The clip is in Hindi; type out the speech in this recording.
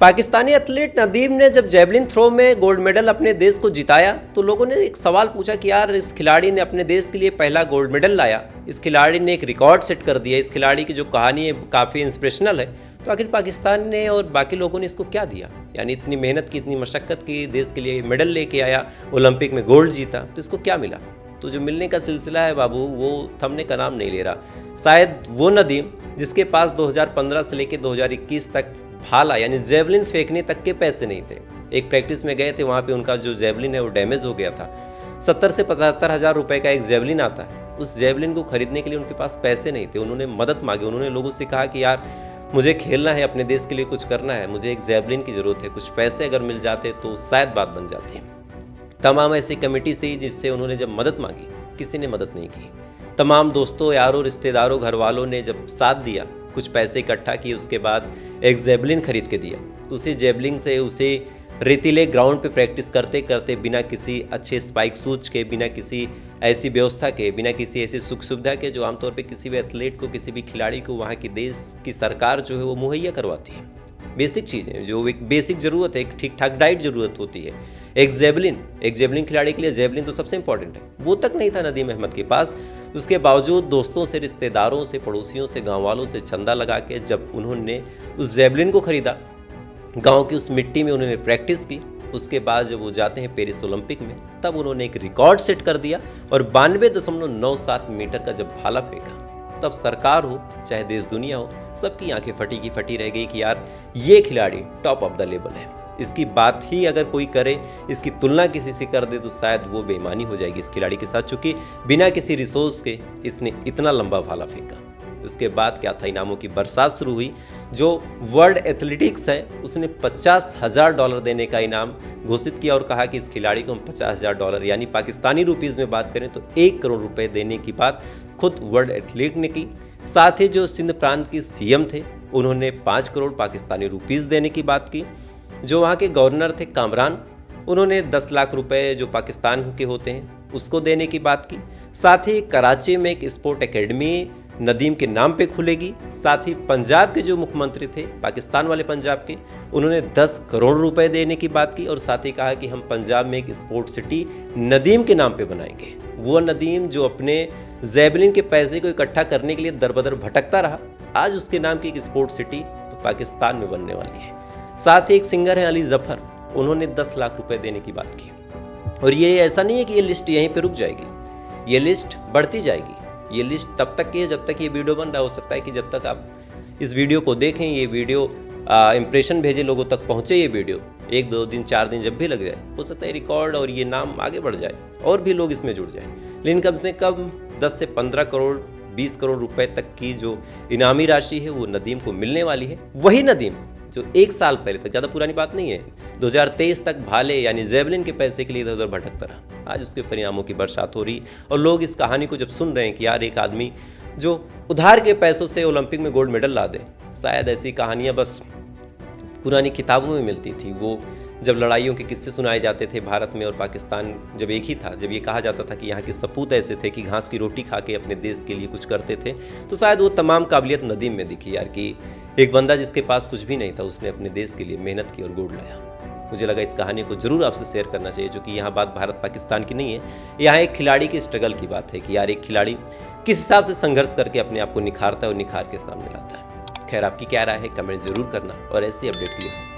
पाकिस्तानी एथलीट नदीम ने जब जेवलिन थ्रो में गोल्ड मेडल अपने देश को जिताया तो लोगों ने एक सवाल पूछा कि यार इस खिलाड़ी ने अपने देश के लिए पहला गोल्ड मेडल लाया, इस खिलाड़ी ने एक रिकॉर्ड सेट कर दिया, इस खिलाड़ी की जो कहानी है काफ़ी इंस्पिरेशनल है, तो आखिर पाकिस्तान ने और बाकी लोगों ने इसको क्या दिया। यानी इतनी मेहनत की, इतनी मशक्क़त की, देश के लिए मेडल लेके आया, ओलंपिक में गोल्ड जीता, तो इसको क्या मिला। तो जो मिलने का सिलसिला है बाबू, वो थमने का नाम नहीं ले रहा। शायद वो नदीम जिसके पास 2015 से लेकर 2021 तक भाला यानी जेवलिन फेंकने तक के पैसे नहीं थे। एक प्रैक्टिस में गए थे, वहाँ पे उनका जो जेवलिन है वो डैमेज हो गया था। 70 से 75 हज़ार रुपये का एक जेवलिन आता है। उस जेवलिन को खरीदने के लिए उनके पास पैसे नहीं थे। उन्होंने मदद मांगी, उन्होंने लोगों से कहा कि यार मुझे खेलना है, अपने देश के लिए कुछ करना है, मुझे एक जेवलिन की ज़रूरत है, कुछ पैसे अगर मिल जाते तो शायद बात बन जाती है। तमाम ऐसी कमेटी से जिससे उन्होंने जब मदद मांगी, किसी ने मदद नहीं की। तमाम दोस्तों, यारों, रिश्तेदारों, घर वालों ने जब साथ दिया, कुछ पैसे इकट्ठा किए, उसके बाद एक जेवलिन खरीद के दिया। तो उसी जेवलिन से उसे रेतीले ग्राउंड पे प्रैक्टिस करते करते, बिना किसी अच्छे स्पाइक शूज के, बिना किसी ऐसी व्यवस्था के, बिना किसी ऐसी सुख सुविधा के जो आमतौर पे किसी भी एथलीट को, किसी भी खिलाड़ी को वहाँ की देश की सरकार जो है वो मुहैया करवाती है। बेसिक चीज़ें जो एक बेसिक ज़रूरत है, एक ठीक ठाक डाइट ज़रूरत होती है। एक जेवलिन खिलाड़ी के लिए जेवलिन तो सबसे इंपॉर्टेंट है, वो तक नहीं था नदीम अहमद के पास। उसके बावजूद दोस्तों से, रिश्तेदारों से, पड़ोसियों से, गांव वालों से चंदा लगा के जब उन्होंने उस जेवलिन को खरीदा, गांव की उस मिट्टी में उन्होंने प्रैक्टिस की, उसके बाद जब वो जाते हैं पेरिस ओलंपिक में, तब उन्होंने एक रिकॉर्ड सेट कर दिया और 92.97 मीटर का जब भाला फेंका, तब सरकार हो चाहे देश दुनिया हो, सबकी आंखें फटी की फटी रह गई कि यार ये खिलाड़ी टॉप ऑफ द लेवल है। इसकी बात ही अगर कोई करे, इसकी तुलना किसी से कर दे तो शायद वो बेईमानी हो जाएगी इस खिलाड़ी के साथ, चूँकि बिना किसी रिसोर्स के इसने इतना लंबा भाला फेंका। उसके बाद क्या था, इनामों की बरसात शुरू हुई। जो वर्ल्ड एथलेटिक्स है उसने $50,000 देने का इनाम घोषित किया और कहा कि इस खिलाड़ी को हम $50,000 यानी पाकिस्तानी रुपीज़ में बात करें तो 1 करोड़ रुपए देने की बात खुद वर्ल्ड एथलीट ने की। साथ ही जो सिंध प्रांत के सीएम थे उन्होंने 5 करोड़ पाकिस्तानी रुपीज़ देने की बात की। जो वहाँ के गवर्नर थे कामरान, उन्होंने 10 लाख रुपए जो पाकिस्तान के होते हैं उसको देने की बात की। साथ ही कराची में एक स्पोर्ट एकेडमी नदीम के नाम पे खुलेगी। साथ ही पंजाब के जो मुख्यमंत्री थे, पाकिस्तान वाले पंजाब के, उन्होंने 10 करोड़ रुपए देने की बात की और साथ ही कहा कि हम पंजाब में एक स्पोर्ट सिटी नदीम के नाम पे बनाएंगे। वो नदीम जो अपने जेवलिन के पैसे को इकट्ठा करने के लिए दरबदर भटकता रहा, आज उसके नाम की एक स्पोर्ट सिटी पाकिस्तान में बनने वाली है। साथ ही एक सिंगर हैं अली जफर, उन्होंने 10 लाख रुपए देने की बात की। और ये ऐसा नहीं है कि ये लिस्ट यहीं पे रुक जाएगी, ये लिस्ट बढ़ती जाएगी। ये लिस्ट तब तक की है जब तक ये वीडियो बन रहा। हो सकता है कि जब तक आप इस वीडियो को देखें, ये वीडियो इम्प्रेशन भेजे, लोगों तक पहुँचे ये वीडियो, 1, 2 दिन, 4 दिन जब भी लग जाए, हो सकता है रिकॉर्ड और ये नाम आगे बढ़ जाए और भी लोग इसमें जुड़ जाए। लेकिन कम से कम 10 से 15 करोड़, 20 करोड़ रुपए तक की जो इनामी राशि है वो नदीम को मिलने वाली है। वही नदीम जो 1 साल पहले तक, ज़्यादा पुरानी बात नहीं है, 2023 तक भाले यानी जेवलिन के पैसे के लिए इधर उधर भटकता रहा, आज उसके परिणामों की बरसात हो रही। और लोग इस कहानी को जब सुन रहे हैं कि यार एक आदमी जो उधार के पैसों से ओलंपिक में गोल्ड मेडल ला दे, शायद ऐसी कहानियाँ बस पुरानी किताबों में मिलती थी। वो जब लड़ाइयों के किस्से सुनाए जाते थे, भारत में और पाकिस्तान जब एक ही था, जब ये कहा जाता था कि यहाँ के सपूत ऐसे थे कि घास की रोटी खा के अपने देश के लिए कुछ करते थे, तो शायद वो तमाम काबिलियत नदीम में दिखी यार कि एक बंदा जिसके पास कुछ भी नहीं था, उसने अपने देश के लिए मेहनत की और गोल्ड लाया। मुझे लगा इस कहानी को ज़रूर आपसे शेयर करना चाहिए, जो कि यहाँ बात भारत पाकिस्तान की नहीं है, यहाँ एक खिलाड़ी की स्ट्रगल की बात है कि यार एक खिलाड़ी किस हिसाब से संघर्ष करके अपने आप को निखारता है और निखार के सामने लाता है। खैर, आपकी क्या राय है कमेंट ज़रूर करना और ऐसी अपडेट के लिए